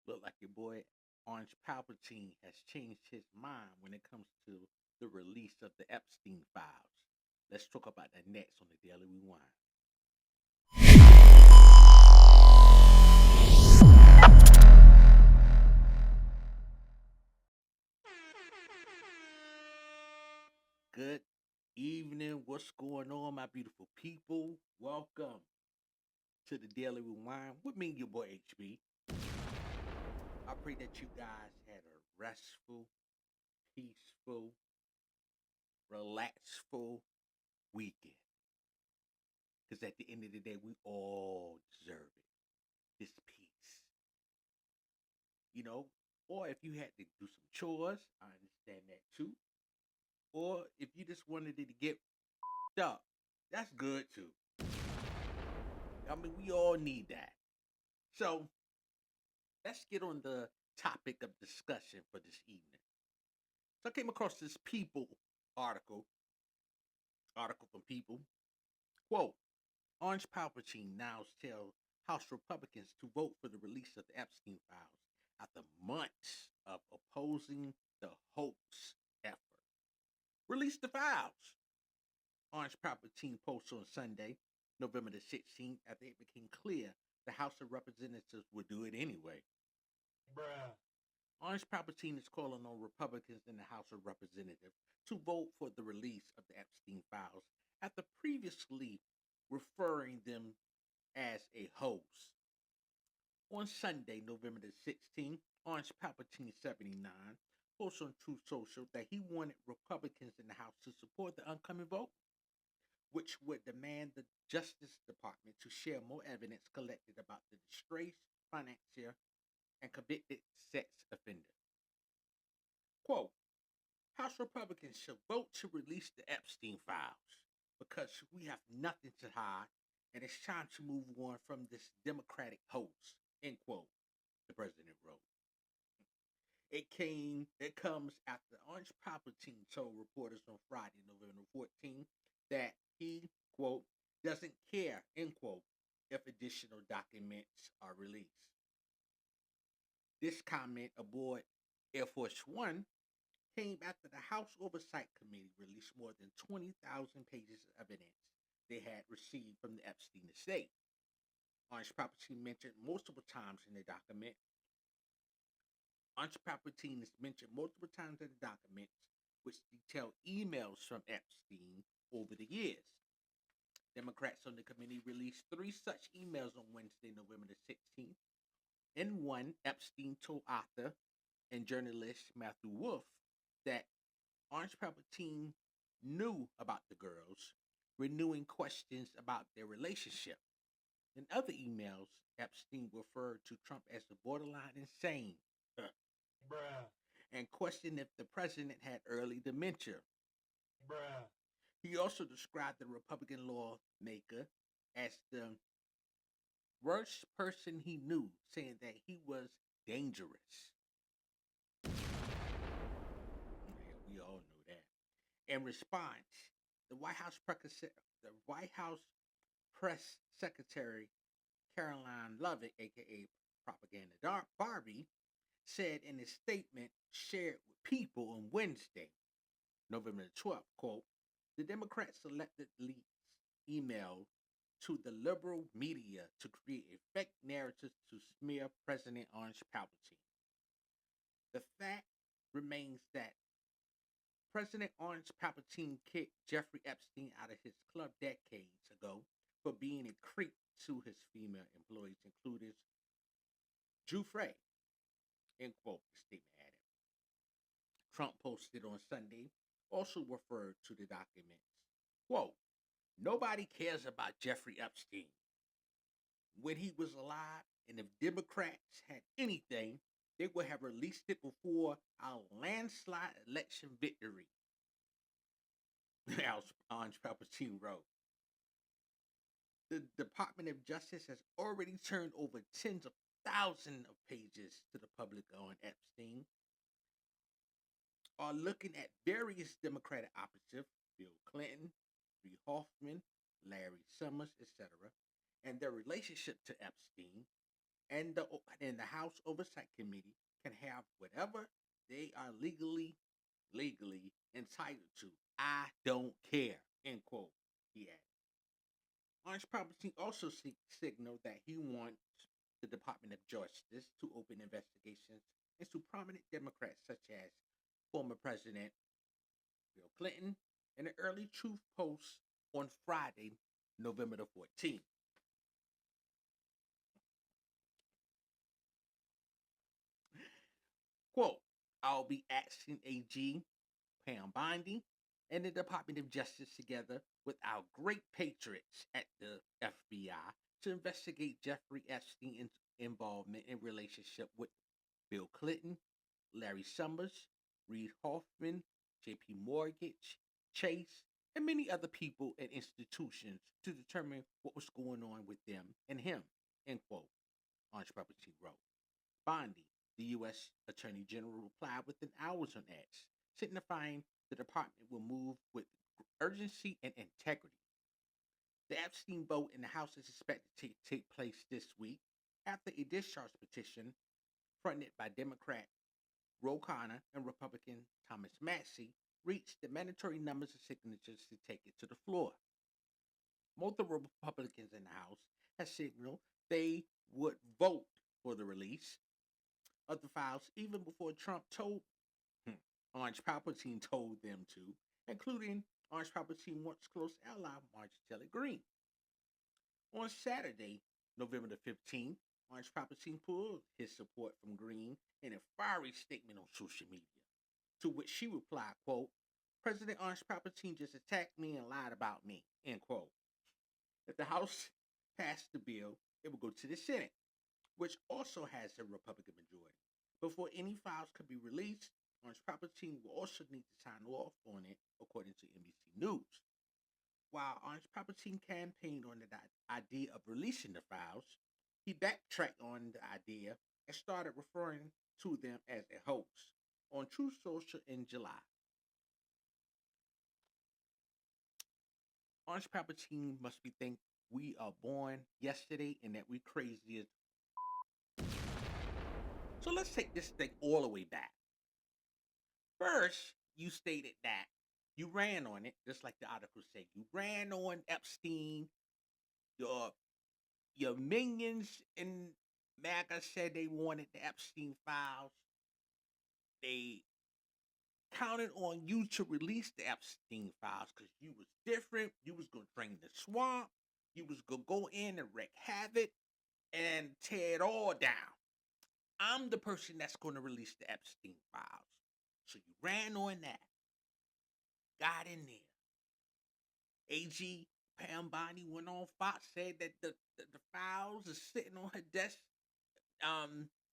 Look like your boy Orange Palpatine has changed his mind when it comes to the release of the Epstein files. Let's talk about that next on the Daily Rewind. Good evening. What's going on, my beautiful people? Welcome to the Daily Rewind with me, your boy HB. I pray that you guys had a restful, peaceful, relaxful weekend. Because at the end of the day, we all deserve it. This peace. You know, or if you had to do some chores, I understand that too. Or if you just wanted it to get up, that's good too. I mean, we all need that. So let's get on the topic of discussion for this evening. So I came across this People article, from People. Quote, Orange Palpatine now tells House Republicans to vote for the release of the Epstein files after months of opposing the hoax effort. Release the files. Orange Palpatine posts on Sunday, November the 16th, after it became clear the House of Representatives would do it anyway. Bruh. Orange Palpatine is calling on Republicans in the House of Representatives to vote for the release of the Epstein files after previously referring them as a hoax. On Sunday, November the 16th, Orange Palpatine 79 posted on Truth Social that he wanted Republicans in the House to support the upcoming vote, which would demand the Justice Department to share more evidence collected about the disgraced financier and convicted sex offender. Quote, House Republicans should vote to release the Epstein files because we have nothing to hide and it's time to move on from this Democratic hoax, end quote, the president wrote. It comes after Orange Palpatine told reporters on Friday, November 14th, that he, quote, doesn't care, end quote, if additional documents are released. This comment aboard Air Force One came after the House Oversight Committee released more than 20,000 pages of evidence they had received from the Epstein estate. Orange Palpatine mentioned multiple times in the document. Orange Palpatine is mentioned multiple times in the documents, which detail emails from Epstein over the years. Democrats on the committee released 3 such emails on Wednesday, November the 16th. In one, Epstein told author and journalist Matthew Wolff that Orange Palpatine knew about the girls, renewing questions about their relationship. In other emails, Epstein referred to Trump as the borderline insane. Bruh. And questioned if the president had early dementia. Bruh. He also described the Republican lawmaker as the worst person he knew, saying that he was dangerous. Yeah, we all know that. In response, the White House press secretary Caroline Lovett, aka Propaganda Barbie, said in a statement shared with People on Wednesday, November the 12th, quote, the Democrats selectively emailed to the liberal media to create a fake narrative to smear President Orange Palpatine. The fact remains that President Orange Palpatine kicked Jeffrey Epstein out of his club decades ago for being a creep to his female employees, including Drew Frey, end quote, the statement added. Trump posted on Sunday, also referred to the documents. Quote, nobody cares about Jeffrey Epstein. When he was alive, and if Democrats had anything, they would have released it before our landslide election victory. Orange Palpatine wrote. The Department of Justice has already turned over tens of thousands of pages to the public on Epstein, are looking at various Democratic operatives, Bill Clinton, Reid Hoffman, Larry Summers, etc., and their relationship to Epstein, and the House Oversight Committee can have whatever they are legally entitled to. I don't care. End quote. He added. Orange Palpatine also signaled that he wants the Department of Justice to open investigations into prominent Democrats such as former President Bill Clinton in an early truth post on Friday, November the 14th. Quote, I'll be asking AG Pam Binding and the Department of Justice together with our great patriots at the FBI to investigate Jeffrey Epstein's involvement in relationship with Bill Clinton, Larry Summers, Reid Hoffman, JP Mortgage, Chase, and many other people and institutions to determine what was going on with them and him, end quote, Orange Palpatine wrote. Bondi, the U.S. Attorney General, replied within hours on X, signifying the department will move with urgency and integrity. The Epstein vote in the House is expected to take place this week after a discharge petition fronted by Democrat Ro Khanna and Republican Thomas Massie reached the mandatory numbers of signatures to take it to the floor. Multiple Republicans in the House have signaled they would vote for the release of the files even before Trump told Orange Palpatine told them to, including Orange Palpatine once close ally Marjorie Taylor Greene. On Saturday, November the 15th, Orange Palpatine pulled his support from Greene in a fiery statement on social media, to which she replied, quote, President Orange Palpatine just attacked me and lied about me, end quote. If the House passed the bill, it would go to the Senate, which also has a Republican majority. Before any files could be released, Orange Palpatine will also need to sign off on it, according to NBC News. While Orange Palpatine campaigned on the idea of releasing the files, he backtracked on the idea and started referring to them as a hoax on Truth Social in July. Orange Palpatine must be think we are born yesterday and that we crazy as. So let's take this thing all the way back. First, you stated that you ran on it, just like the article said. You ran on Epstein. Your minions in MAGA said they wanted the Epstein files. They counted on you to release the Epstein files because you was different. You was gonna drain the swamp. You was gonna go in and wreak havoc and tear it all down. I'm the person that's gonna release the Epstein files. So you ran on that. Got in there. AG Pam Bondi went on Fox, said that the files are sitting on her desk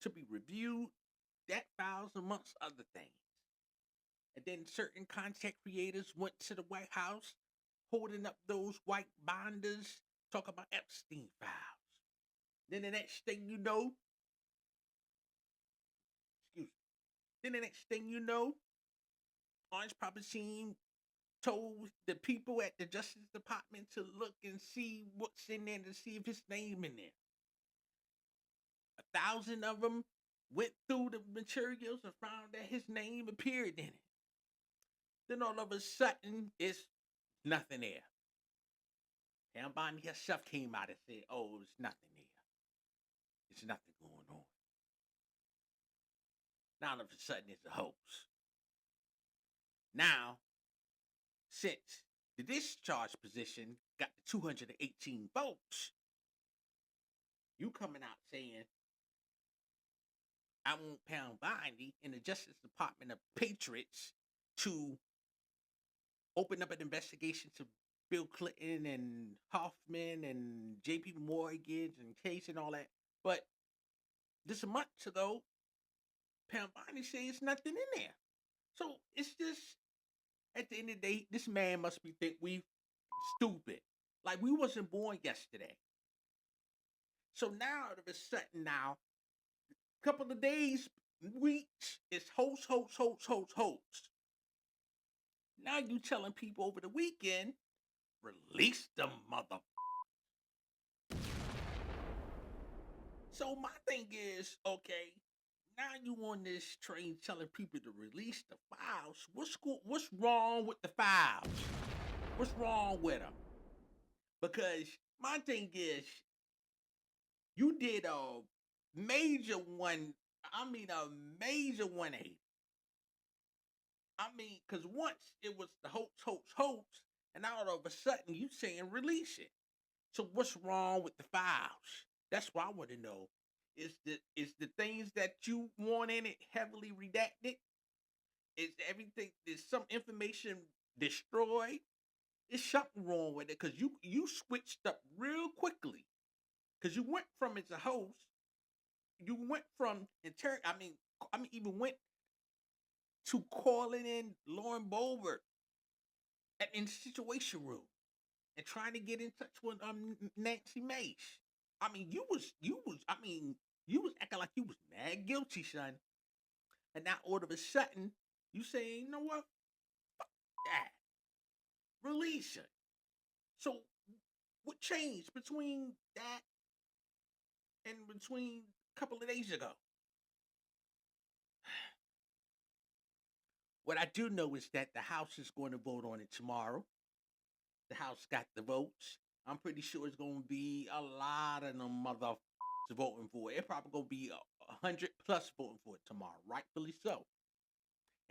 to be reviewed. That files amongst other things. And then certain content creators went to the White House holding up those white binders, talking about Epstein files. Then the next thing you know, Orange Palpatine told the people at the Justice Department to look and see what's in there to see if his name in there. 1,000 of them went through the materials and found that his name appeared in it. Then all of a sudden, it's nothing there. Pam Bondi herself came out and said, oh, there's nothing there. There's nothing going on. Now all of a sudden, it's a hoax. Now, since the discharge position got the 218 votes, you coming out saying, I want Pam Bondi in the Justice Department of Patriots to open up an investigation to Bill Clinton and Hoffman and JP Mortgage and Case and all that. But just a month ago, Pam Bondi says there's nothing in there. So it's just, at the end of the day, this man must be think we stupid. Like we wasn't born yesterday. So now, all of a sudden now, couple of days, weeks, it's hoax. Now you telling people over the weekend, release the mother. So my thing is, okay, now you on this train telling people to release the files. What's wrong with the files? What's wrong with them? Because my thing is, you did a major one. I mean, a major 180. I mean, because once it was the hoax, and now all of a sudden you saying release it. So what's wrong with the files? That's what I want to know. Is the things that you want in it heavily redacted? Is everything? Is some information destroyed? Is something wrong with it? Because you switched up real quickly. Because you went from as a host, you went from I mean, even went to calling in Lauren Boebert in the Situation Room and trying to get in touch with Nancy Mace. You was acting like you was mad guilty, son. And now all of a sudden, you say, you know what? That. Release it. So what changed between that and between a couple of days ago? What I do know is that the House is going to vote on it tomorrow. The House got the votes. I'm pretty sure it's going to be a lot of them mother voting for it. It probably going to be 100 plus voting for it tomorrow, rightfully so.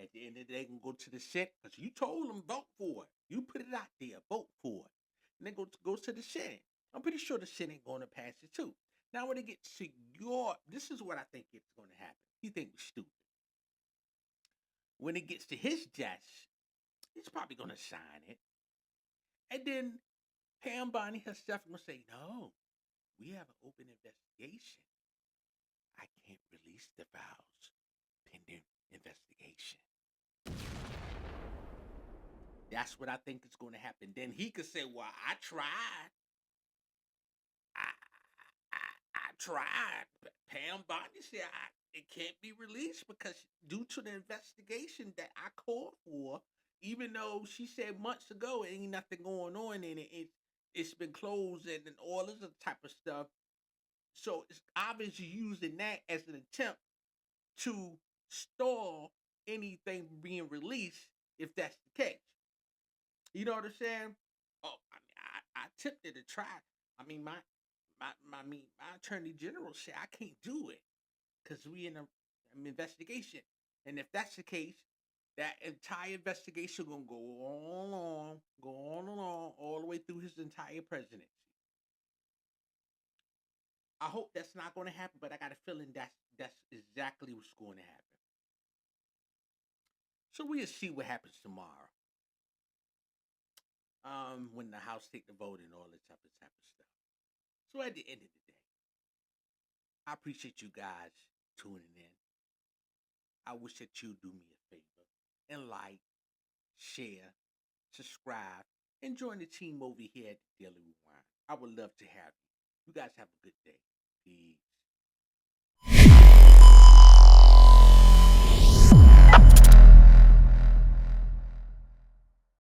At the end of the day, can go to the Senate because you told them vote for it. You put it out there, vote for it, and then goes to the Senate. I'm pretty sure the Senate going to pass it too. Now, when it gets to this is what I think it's going to happen. You think we're stupid. When it gets to his desk, he's probably going to sign it, and then Pam Bonnie herself will say, "No, we have an open investigation. I can't release the files pending investigation." That's what I think is going to happen. Then he could say, "Well, I tried. I, I tried." But Pam Bondi said, "It can't be released because due to the investigation that I called for, even though she said months ago ain't nothing going on in it, it's been closed and all this other type of stuff. So it's obviously using that as an attempt to stall anything being released if that's the case. You know what I'm saying? Oh, I attempted to try. I mean, my attorney general said I can't do it because we in an investigation, and if that's the case, that entire investigation gonna go on, all the way through his entire presidency. I hope that's not going to happen, but I got a feeling that's exactly what's going to happen. So we'll see what happens tomorrow. When the House take the vote and all this type of stuff. So at the end of the day, I appreciate you guys tuning in. I wish that you do me a favor and like, share, subscribe, and join the team over here at the Daily Rewind. I would love to have you. You guys have a good day. Peace.